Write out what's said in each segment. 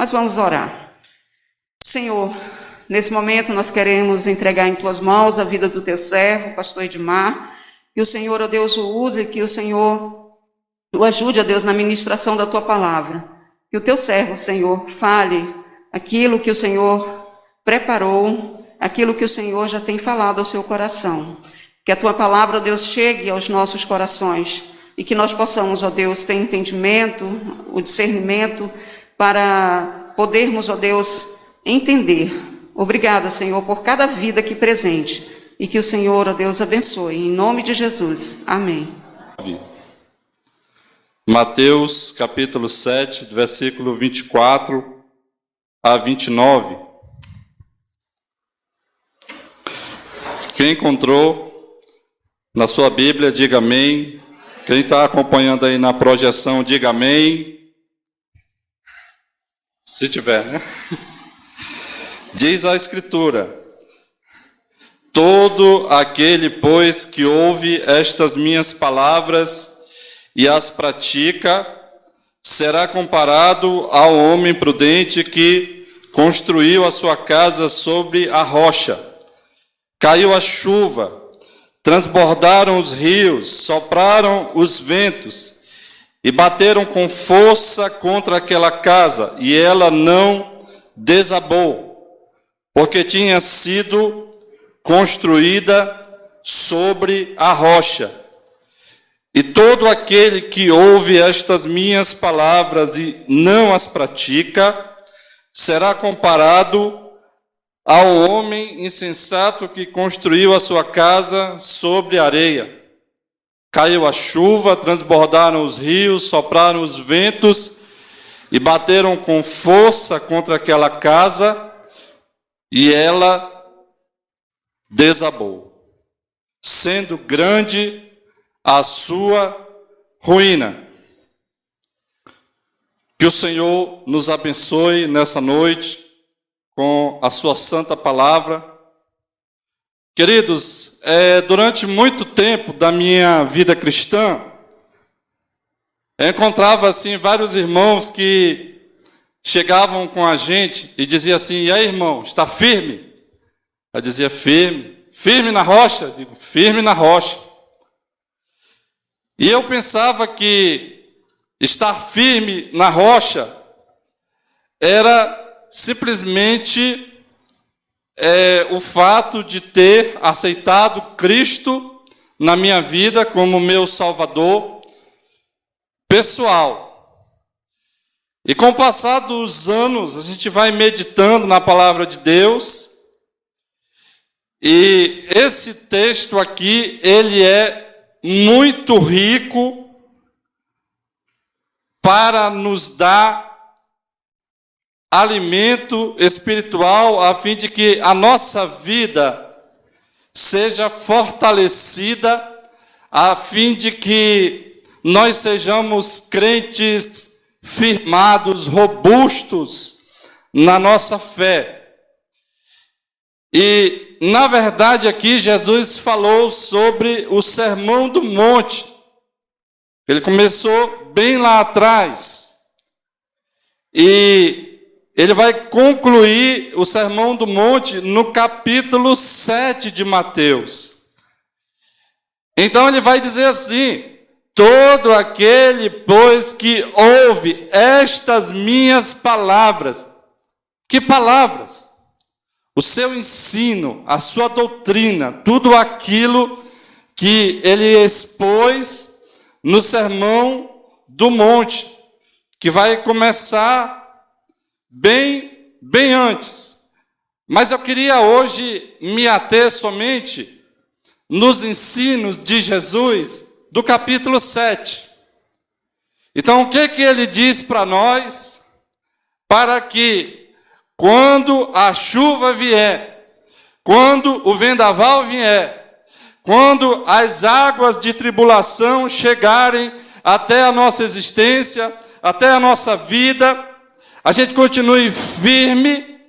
Mas vamos orar. Senhor, nesse momento nós queremos entregar em tuas mãos a vida do teu servo, pastor Edmar, que o Senhor, ó Deus, o use, que o Senhor o ajude, ó Deus, na ministração da tua palavra. Que o teu servo, Senhor, fale aquilo que o Senhor preparou, aquilo que o Senhor já tem falado ao seu coração. Que a tua palavra, ó Deus, chegue aos nossos corações e que nós possamos, ó Deus, ter entendimento, o discernimento para podermos, ó Deus, entender. Obrigada, Senhor, por cada vida aqui presente e que o Senhor, ó Deus, abençoe. Em nome de Jesus. Amém. Mateus capítulo 7, versículo 24 a 29. Quem encontrou na sua Bíblia, diga amém. Quem está acompanhando aí na projeção, diga amém. Se tiver, né? Diz a Escritura: todo aquele, pois, que ouve estas minhas palavras e as pratica, será comparado ao homem prudente que construiu a sua casa sobre a rocha. Caiu a chuva, transbordaram os rios, sopraram os ventos e bateram com força contra aquela casa, e ela não desabou, porque tinha sido construída sobre a rocha. E todo aquele que ouve estas minhas palavras e não as pratica, será comparado ao homem insensato que construiu a sua casa sobre areia. Caiu a chuva, transbordaram os rios, sopraram os ventos e bateram com força contra aquela casa, e ela desabou, sendo grande a sua ruína. Que o Senhor nos abençoe nessa noite com a sua santa palavra. Queridos, durante muito tempo da minha vida cristã, eu encontrava assim vários irmãos que chegavam com a gente e diziam assim: e aí, irmão, está firme? Eu dizia: firme. Firme na rocha? Eu digo: firme na rocha. E eu pensava que estar firme na rocha era simplesmente o fato de ter aceitado Cristo na minha vida como meu Salvador pessoal. E com o passar dos anos, a gente vai meditando na palavra de Deus, e esse texto aqui, ele é muito rico para nos dar alimento espiritual, a fim de que a nossa vida seja fortalecida, a fim de que nós sejamos crentes firmados, robustos na nossa fé. E, na verdade, aqui Jesus falou sobre o Sermão do Monte. Ele começou bem lá atrás. E ele vai concluir o Sermão do Monte no capítulo 7 de Mateus. Então ele vai dizer assim: todo aquele, pois, que ouve estas minhas palavras. Que palavras? O seu ensino, a sua doutrina, tudo aquilo que ele expôs no Sermão do Monte, que vai começar bem antes. Mas eu queria hoje me ater somente nos ensinos de Jesus do capítulo 7. Então, o que ele diz para nós? Para que quando a chuva vier, quando o vendaval vier, quando as águas de tribulação chegarem até a nossa existência, até a nossa vida, a gente continue firme,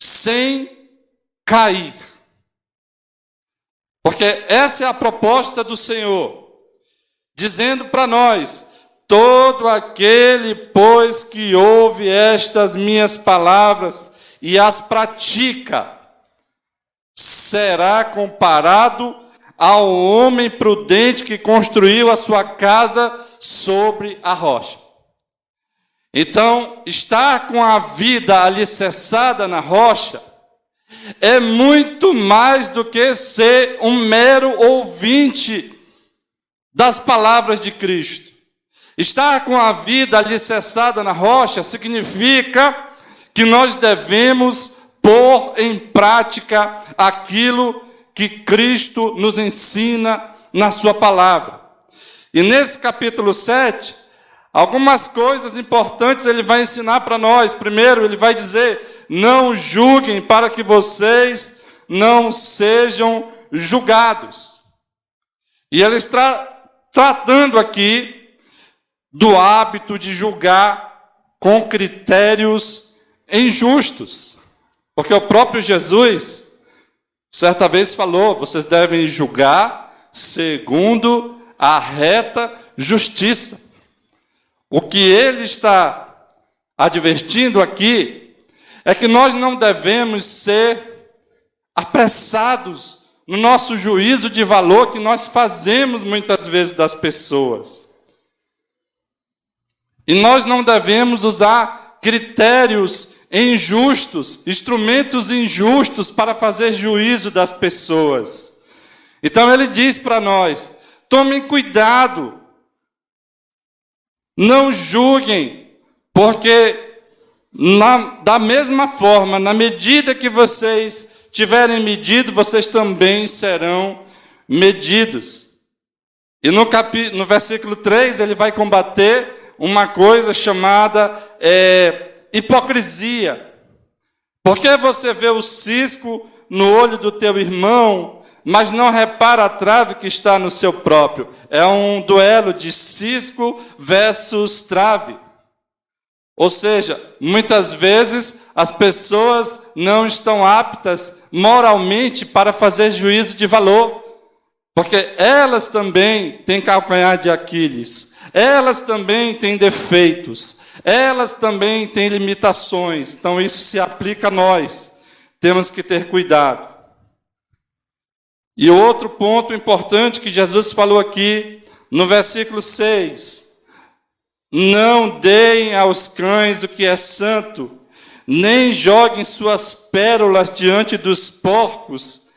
sem cair. Porque essa é a proposta do Senhor, dizendo para nós: todo aquele, pois, que ouve estas minhas palavras e as pratica, será comparado ao homem prudente que construiu a sua casa sobre a rocha. Então, estar com a vida alicerçada na rocha é muito mais do que ser um mero ouvinte das palavras de Cristo. Estar com a vida alicerçada na rocha significa que nós devemos pôr em prática aquilo que Cristo nos ensina na sua palavra. E nesse capítulo 7, algumas coisas importantes ele vai ensinar para nós. Primeiro, ele vai dizer: não julguem para que vocês não sejam julgados. E ele está tratando aqui do hábito de julgar com critérios injustos. Porque o próprio Jesus, certa vez falou: vocês devem julgar segundo a reta justiça. O que ele está advertindo aqui é que nós não devemos ser apressados no nosso juízo de valor que nós fazemos muitas vezes das pessoas. E nós não devemos usar critérios injustos, instrumentos injustos para fazer juízo das pessoas. Então ele diz para nós: tomem cuidado, não julguem, porque da mesma forma, na medida que vocês tiverem medido, vocês também serão medidos. E no versículo 3 ele vai combater uma coisa chamada hipocrisia. Porque você vê o cisco no olho do teu irmão, mas não repara a trave que está no seu próprio? É um duelo de cisco versus trave. Ou seja, muitas vezes as pessoas não estão aptas moralmente para fazer juízo de valor, porque elas também têm calcanhar de Aquiles, elas também têm defeitos, elas também têm limitações. Então isso se aplica a nós. Temos que ter cuidado. E outro ponto importante que Jesus falou aqui, no versículo 6, não deem aos cães o que é santo, nem joguem suas pérolas diante dos porcos,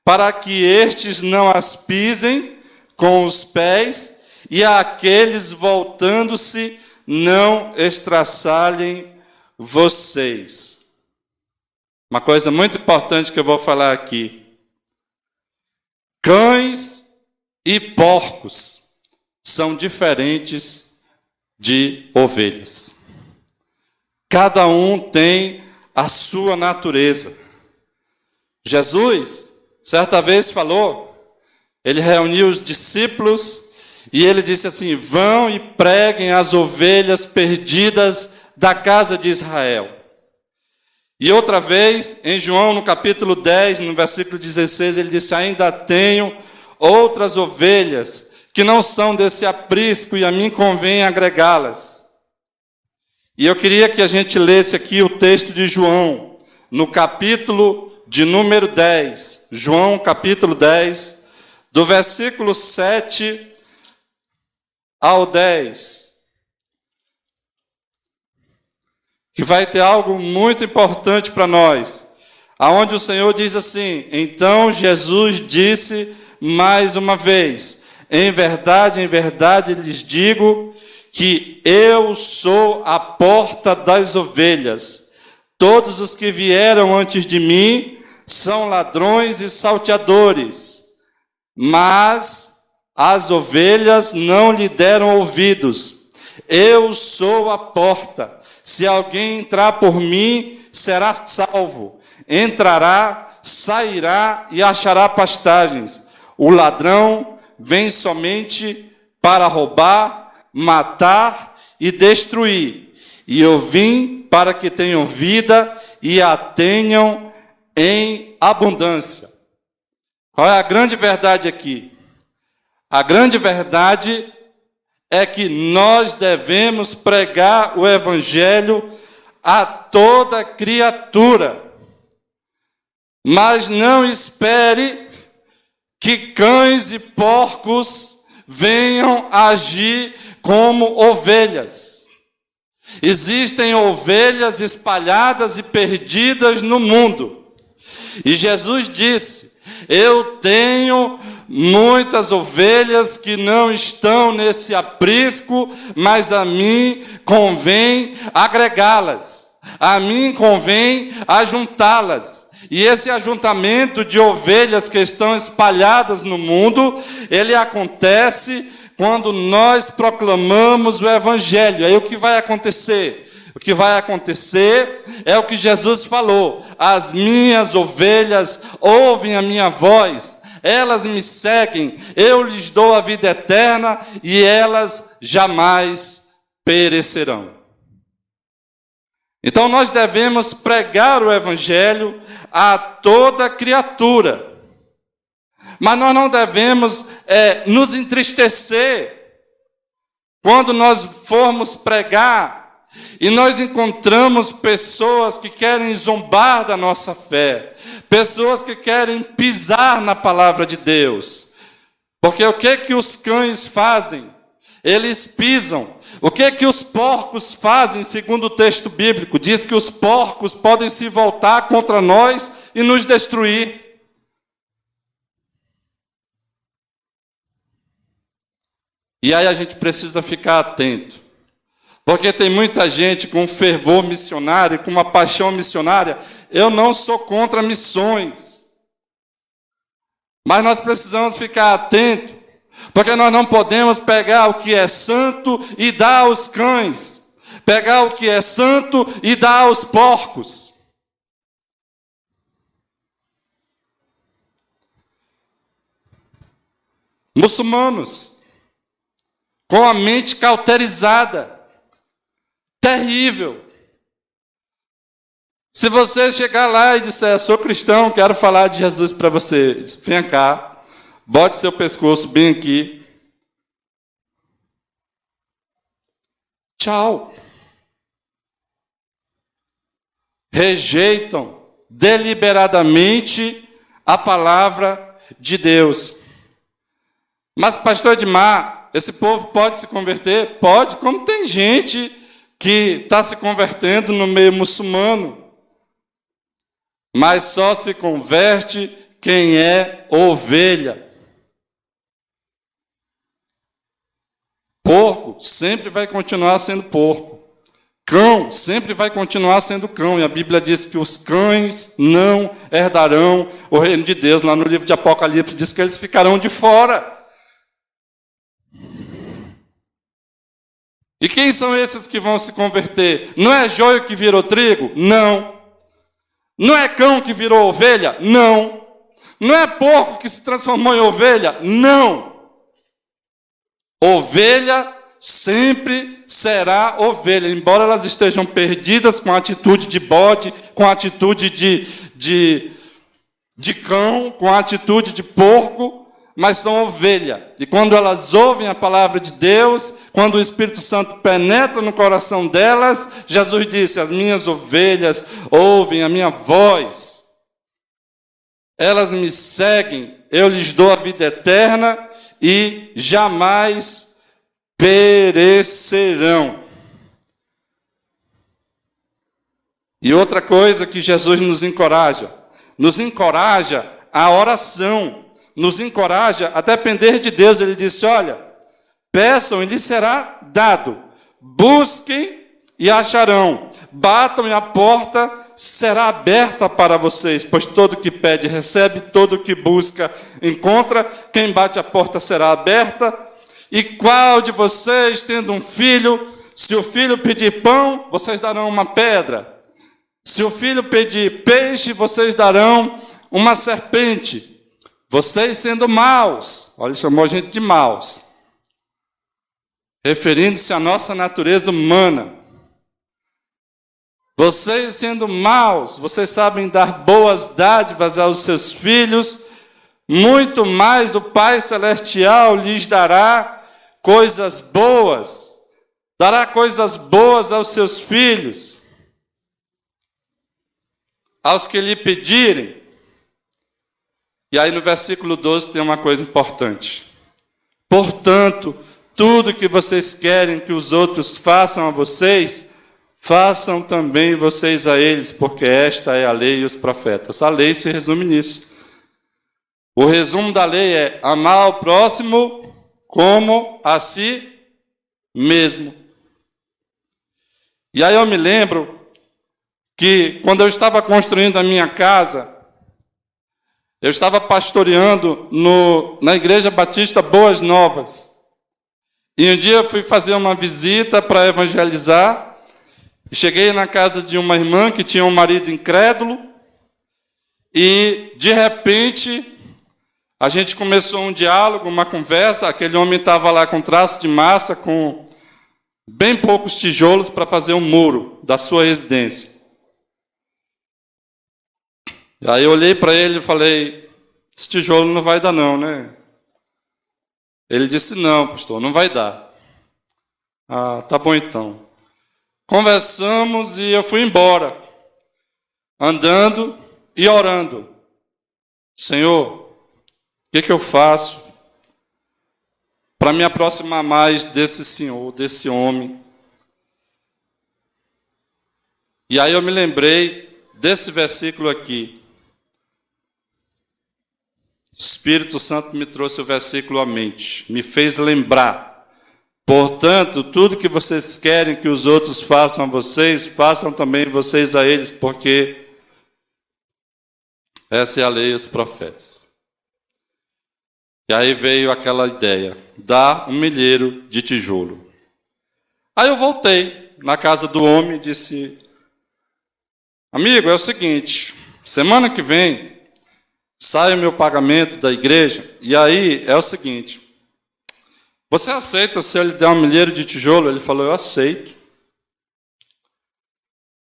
para que estes não as pisem com os pés, e aqueles voltando-se não estraçalhem vocês. Uma coisa muito importante que eu vou falar aqui. Cães e porcos são diferentes de ovelhas. Cada um tem a sua natureza. Jesus, certa vez falou, ele reuniu os discípulos e ele disse assim: vão e preguem as ovelhas perdidas da casa de Israel. E outra vez, em João, no capítulo 10, no versículo 16, ele disse: ainda tenho outras ovelhas que não são desse aprisco, e a mim convém agregá-las. E eu queria que a gente lesse aqui o texto de João, no capítulo de número 10. João, capítulo 10, do versículo 7 ao 10. Que vai ter algo muito importante para nós. Aonde o Senhor diz assim: então Jesus disse mais uma vez: em verdade lhes digo que eu sou a porta das ovelhas. Todos os que vieram antes de mim são ladrões e salteadores, mas as ovelhas não lhe deram ouvidos. Eu sou a porta. Se alguém entrar por mim, será salvo. Entrará, sairá e achará pastagens. O ladrão vem somente para roubar, matar e destruir. E eu vim para que tenham vida e a tenham em abundância. Qual é a grande verdade aqui? A grande verdade é que nós devemos pregar o evangelho a toda criatura. Mas não espere que cães e porcos venham agir como ovelhas. Existem ovelhas espalhadas e perdidas no mundo. E Jesus disse: eu tenho muitas ovelhas que não estão nesse aprisco, mas a mim convém agregá-las. A mim convém ajuntá-las. E esse ajuntamento de ovelhas que estão espalhadas no mundo, ele acontece quando nós proclamamos o evangelho. Aí o que vai acontecer? O que vai acontecer é o que Jesus falou: as minhas ovelhas ouvem a minha voz, elas me seguem, eu lhes dou a vida eterna e elas jamais perecerão. Então nós devemos pregar o evangelho a toda criatura. Mas nós não devemos nos entristecer quando nós formos pregar e nós encontramos pessoas que querem zombar da nossa fé, pessoas que querem pisar na palavra de Deus. Porque o que os cães fazem? Eles pisam. O que os porcos fazem, segundo o texto bíblico? Diz que os porcos podem se voltar contra nós e nos destruir. E aí a gente precisa ficar atento. Porque tem muita gente com fervor missionário, com uma paixão missionária. Eu não sou contra missões. Mas nós precisamos ficar atentos. Porque nós não podemos pegar o que é santo e dar aos cães. Pegar o que é santo e dar aos porcos. Muçulmanos, com a mente cauterizada, terrível. Se você chegar lá e disser: sou cristão, quero falar de Jesus para você, vem cá, bote seu pescoço bem aqui. Tchau. Rejeitam deliberadamente a palavra de Deus. Mas, pastor Edmar, esse povo pode se converter? Pode, como tem gente que está se convertendo no meio muçulmano. Mas só se converte quem é ovelha. Porco sempre vai continuar sendo porco. Cão sempre vai continuar sendo cão. E a Bíblia diz que os cães não herdarão o reino de Deus. Lá no livro de Apocalipse diz que eles ficarão de fora. E quem são esses que vão se converter? Não é joio que virou trigo? Não. Não é cão que virou ovelha? Não. Não é porco que se transformou em ovelha? Não. Ovelha sempre será ovelha, embora elas estejam perdidas com a atitude de bode, com a atitude de cão, com a atitude de porco, mas são ovelha. E quando elas ouvem a palavra de Deus, quando o Espírito Santo penetra no coração delas, Jesus disse: as minhas ovelhas ouvem a minha voz. Elas me seguem, eu lhes dou a vida eterna e jamais perecerão. E outra coisa que Jesus nos encoraja a oração. Nos encoraja a depender de Deus. Ele disse: olha, peçam e lhes será dado, busquem e acharão, batam e a porta será aberta para vocês, pois todo que pede recebe, todo que busca encontra, quem bate a porta será aberta. E qual de vocês, tendo um filho, se o filho pedir pão, vocês darão uma pedra? Se o filho pedir peixe, vocês darão uma serpente? Vocês sendo maus, olha, ele chamou a gente de maus, referindo-se à nossa natureza humana. Vocês sendo maus, vocês sabem dar boas dádivas aos seus filhos, muito mais o Pai Celestial lhes dará coisas boas, dará coisas boas aos seus filhos, aos que lhe pedirem. E aí no versículo 12 tem uma coisa importante. Portanto, tudo que vocês querem que os outros façam a vocês, façam também vocês a eles, porque esta é a lei e os profetas. A lei se resume nisso. O resumo da lei é amar o próximo como a si mesmo. E aí eu me lembro que quando eu estava construindo a minha casa, eu estava pastoreando na Igreja Batista Boas Novas. E um dia eu fui fazer uma visita para evangelizar. Cheguei na casa de uma irmã que tinha um marido incrédulo. E, de repente, a gente começou um diálogo, uma conversa. Aquele homem estava lá com traço de massa, com bem poucos tijolos para fazer um muro da sua residência. Aí eu olhei para ele e falei, esse tijolo não vai dar não, né? Ele disse, não, pastor, não vai dar. Ah, tá bom então. Conversamos e eu fui embora, andando e orando. Senhor, o que eu faço para me aproximar mais desse senhor, desse homem? E aí eu me lembrei desse versículo aqui. O Espírito Santo me trouxe o versículo à mente, me fez lembrar. Portanto, tudo que vocês querem que os outros façam a vocês, façam também vocês a eles, porque essa é a lei e os profetas. E aí veio aquela ideia, dá um milheiro de tijolo. Aí eu voltei na casa do homem e disse, amigo, é o seguinte, semana que vem sai o meu pagamento da igreja, e aí é o seguinte, você aceita se eu lhe der um milheiro de tijolo? Ele falou, eu aceito.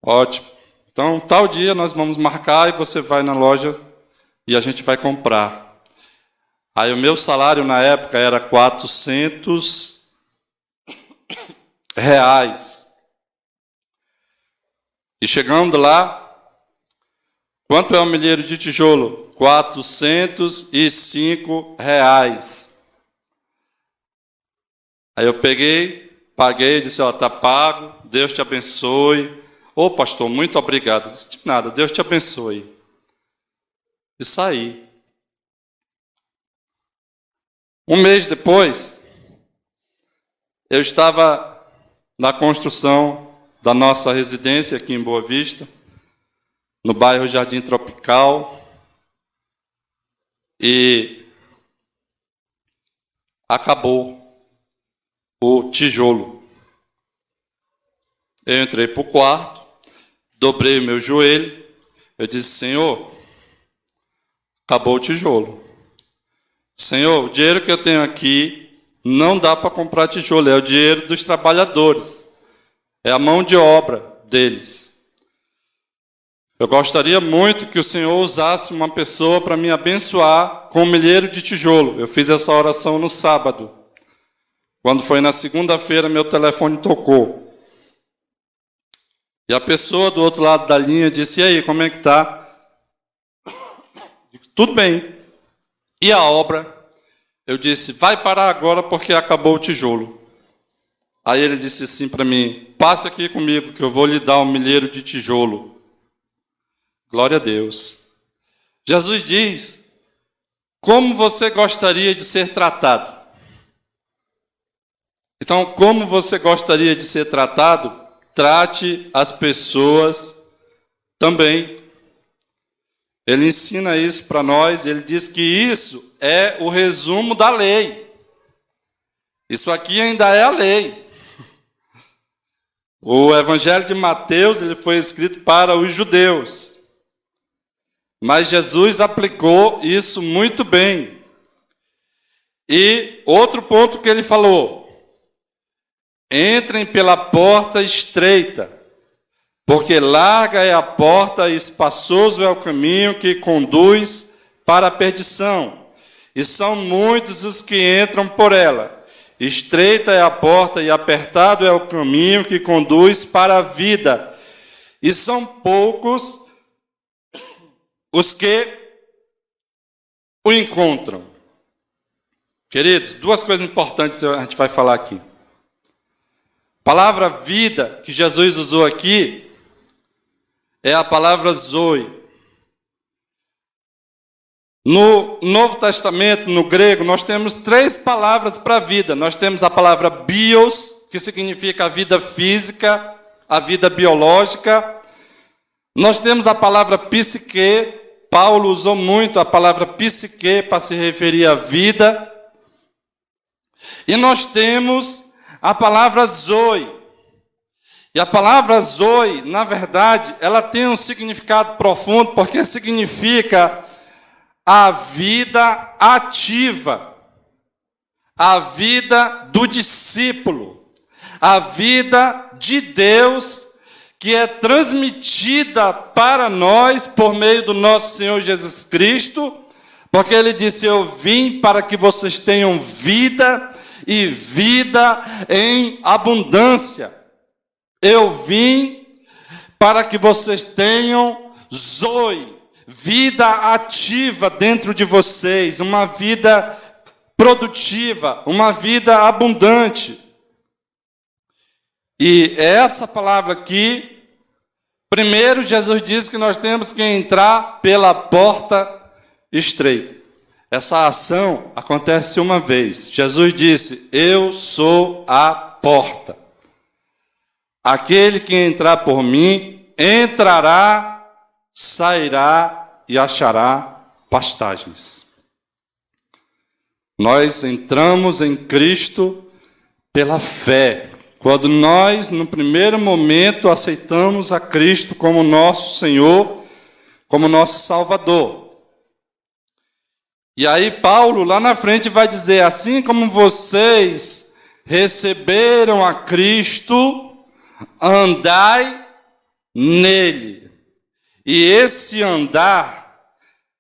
Ótimo. Então, tal dia nós vamos marcar e você vai na loja e a gente vai comprar. Aí o meu salário na época era R$400. E chegando lá, quanto é um milheiro de tijolo? R$405. Aí eu peguei, paguei, disse, ó, tá pago, Deus te abençoe. Ô, pastor, muito obrigado. Não disse nada, Deus te abençoe. E saí. Um mês depois, eu estava na construção da nossa residência aqui em Boa Vista, no bairro Jardim Tropical, e acabou o tijolo. Eu entrei para o quarto, dobrei o meu joelho, eu disse, Senhor, acabou o tijolo. Senhor, o dinheiro que eu tenho aqui não dá para comprar tijolo, é o dinheiro dos trabalhadores, é a mão de obra deles. Eu gostaria muito que o Senhor usasse uma pessoa para me abençoar com um milheiro de tijolo. Eu fiz essa oração no sábado. Quando foi na segunda-feira, meu telefone tocou. E a pessoa do outro lado da linha disse, e aí, como é que está? Tudo bem. E a obra? Eu disse, vai parar agora porque acabou o tijolo. Aí ele disse assim para mim, passe aqui comigo que eu vou lhe dar um milheiro de tijolo. Glória a Deus. Jesus diz, como você gostaria de ser tratado? Então, como você gostaria de ser tratado? Trate as pessoas também. Ele ensina isso para nós, ele diz que isso é o resumo da lei. Isso aqui ainda é a lei. O Evangelho de Mateus, ele foi escrito para os judeus. Mas Jesus aplicou isso muito bem. E outro ponto que ele falou, entrem pela porta estreita, porque larga é a porta e espaçoso é o caminho que conduz para a perdição, e são muitos os que entram por ela. Estreita é a porta e apertado é o caminho que conduz para a vida, e são poucos os que o encontram. Queridos, duas coisas importantes a gente vai falar aqui. A palavra vida que Jesus usou aqui é a palavra zoe. No Novo Testamento, no grego, nós temos 3 palavras para vida. Nós temos a palavra bios, que significa a vida física, a vida biológica. Nós temos a palavra psique. Paulo usou muito a palavra psique para se referir à vida. E nós temos a palavra zoe. E a palavra zoe, na verdade, ela tem um significado profundo, porque significa a vida ativa, a vida do discípulo, a vida de Deus, que é transmitida para nós por meio do nosso Senhor Jesus Cristo, porque Ele disse: eu vim para que vocês tenham vida e vida em abundância. Eu vim para que vocês tenham zoe, vida ativa dentro de vocês, uma vida produtiva, uma vida abundante. E essa palavra aqui, primeiro Jesus diz que nós temos que entrar pela porta estreita. Essa ação acontece uma vez. Jesus disse: eu sou a porta. Aquele que entrar por mim, entrará, sairá e achará pastagens. Nós entramos em Cristo pela fé. Quando nós, no primeiro momento, aceitamos a Cristo como nosso Senhor, como nosso Salvador. E aí Paulo, lá na frente, vai dizer: assim como vocês receberam a Cristo, andai nele. E esse andar,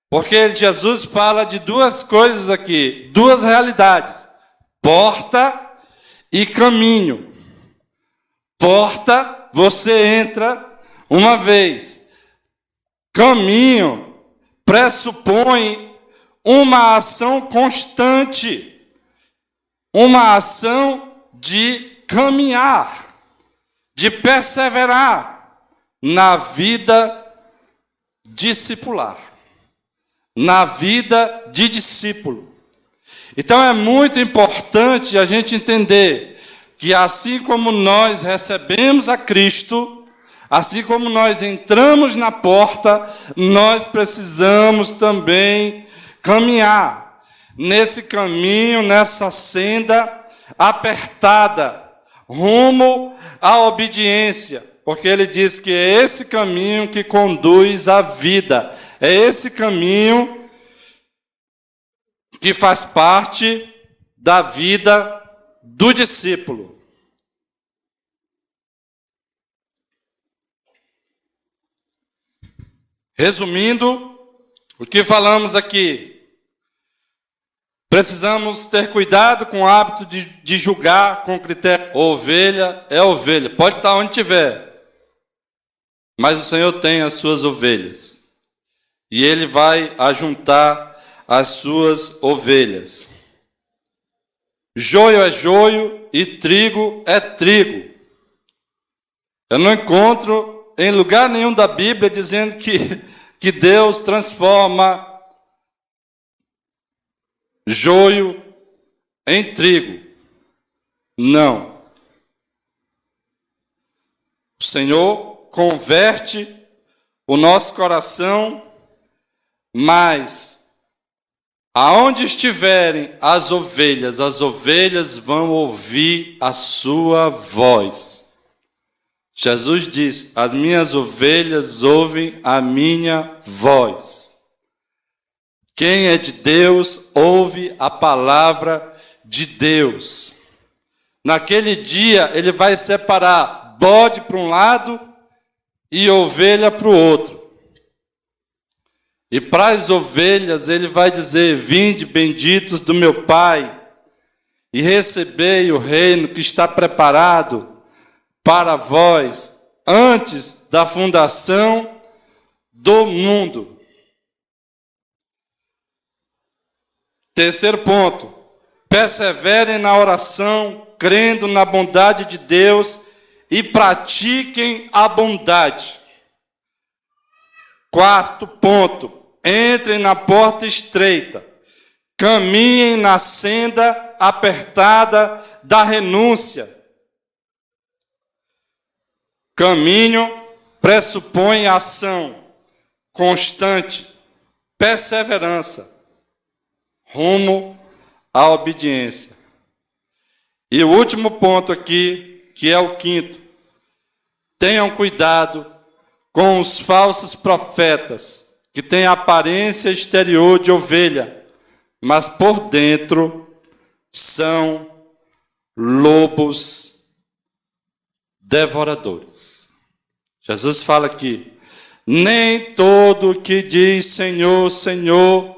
porque Jesus fala de duas coisas aqui, duas realidades: porta e caminho. Porta, você entra uma vez. Caminho pressupõe uma ação constante, uma ação de caminhar, de perseverar na vida discipular, na vida de discípulo. Então é muito importante a gente entender que assim como nós recebemos a Cristo, assim como nós entramos na porta, nós precisamos também caminhar nesse caminho, nessa senda apertada, rumo à obediência, porque ele diz que é esse caminho que conduz à vida, é esse caminho que faz parte da vida do discípulo. Resumindo o que falamos aqui, precisamos ter cuidado com o hábito de julgar com critério. Ovelha é ovelha, pode estar onde tiver, mas o Senhor tem as suas ovelhas, e Ele vai ajuntar as suas ovelhas. Joio é joio e trigo é trigo. Eu não encontro em lugar nenhum da Bíblia dizendo que Deus transforma joio em trigo. Não. O Senhor converte o nosso coração, mas aonde estiverem as ovelhas vão ouvir a sua voz. Jesus diz: as minhas ovelhas ouvem a minha voz. Quem é de Deus ouve a palavra de Deus. Naquele dia ele vai separar bode para um lado e ovelha para o outro. E para as ovelhas ele vai dizer: vinde benditos do meu Pai, e recebei o reino que está preparado para vós antes da fundação do mundo. Terceiro ponto, perseverem na oração, crendo na bondade de Deus e pratiquem a bondade. Quarto ponto, entrem na porta estreita, caminhem na senda apertada da renúncia. Caminho pressupõe ação constante, perseverança, rumo à obediência. E o último ponto aqui, que é o quinto, tenham cuidado com os falsos profetas, que têm aparência exterior de ovelha, mas por dentro são lobos devoradores. Jesus fala aqui, nem todo que diz Senhor, Senhor,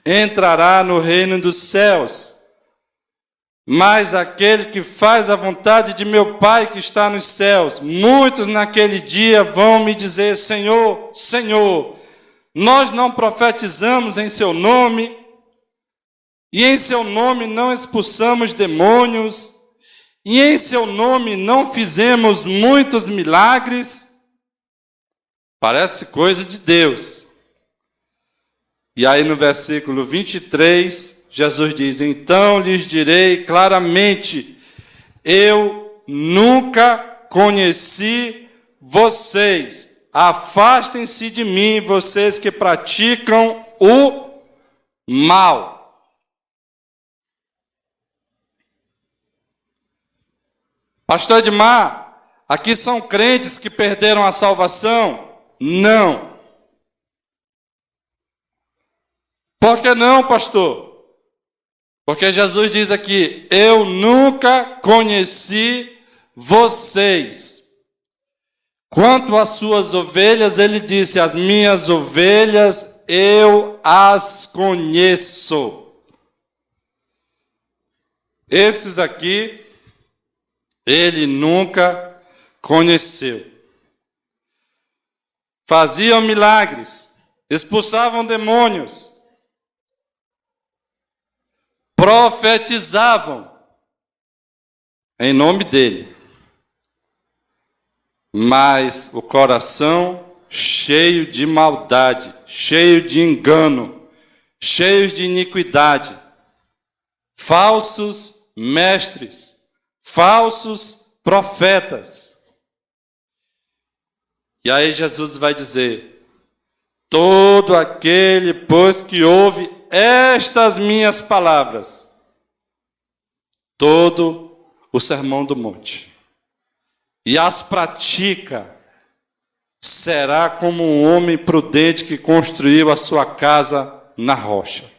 entrará no reino dos céus, mas aquele que faz a vontade de meu Pai que está nos céus. Muitos naquele dia vão me dizer, Senhor, Senhor, nós não profetizamos em seu nome, e em seu nome não expulsamos demônios, e em seu nome não fizemos muitos milagres. Parece coisa de Deus. E aí no versículo 23, Jesus diz, então lhes direi claramente, eu nunca conheci vocês, afastem-se de mim, vocês que praticam o mal. Pastor Edmar, aqui são crentes que perderam a salvação? Não. Por que não, pastor? Porque Jesus diz aqui, eu nunca conheci vocês. Quanto às suas ovelhas, ele disse, as minhas ovelhas eu as conheço. Esses aqui, ele nunca conheceu. Faziam milagres, expulsavam demônios, profetizavam em nome dele, mas o coração cheio de maldade, cheio de engano, cheio de iniquidade, falsos mestres, falsos profetas. E aí Jesus vai dizer, todo aquele, pois, que ouve estas minhas palavras, todo o sermão do monte, e as pratica, será como um homem prudente que construiu a sua casa na rocha.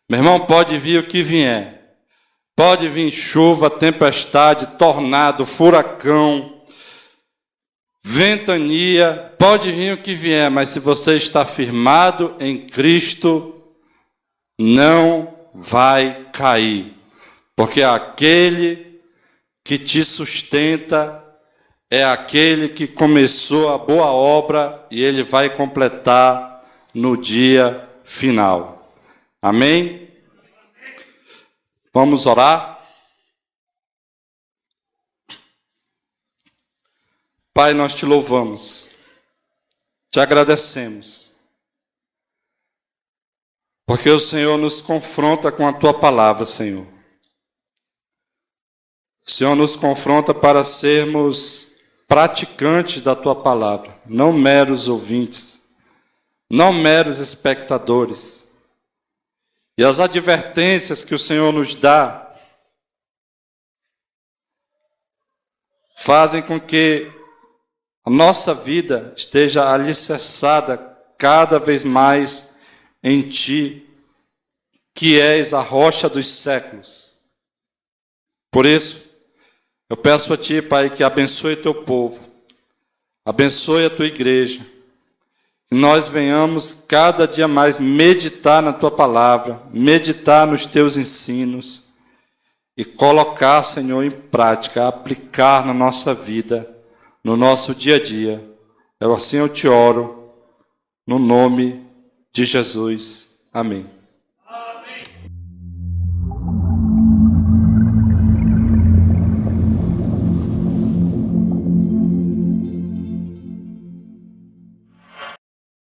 Meu irmão, pode vir o que vier, pode vir chuva, tempestade, tornado, furacão, ventania, pode vir o que vier, mas se você está firmado em Cristo, não vai cair, porque aquele que te sustenta é aquele que começou a boa obra e ele vai completar no dia final. Amém? Vamos orar? Pai, nós te louvamos, te agradecemos, porque o Senhor nos confronta com a tua palavra, Senhor. O Senhor nos confronta para sermos praticantes da tua palavra, não meros ouvintes, não meros espectadores. E as advertências que o Senhor nos dá fazem com que a nossa vida esteja alicerçada cada vez mais em Ti, que és a rocha dos séculos. Por isso, eu peço a Ti, Pai, que abençoe Teu povo, abençoe a Tua igreja, que nós venhamos cada dia mais meditar na Tua palavra, meditar nos Teus ensinos, e colocar, Senhor, em prática, aplicar na nossa vida, no nosso dia a dia. Assim eu te oro, no nome de Jesus. Amém.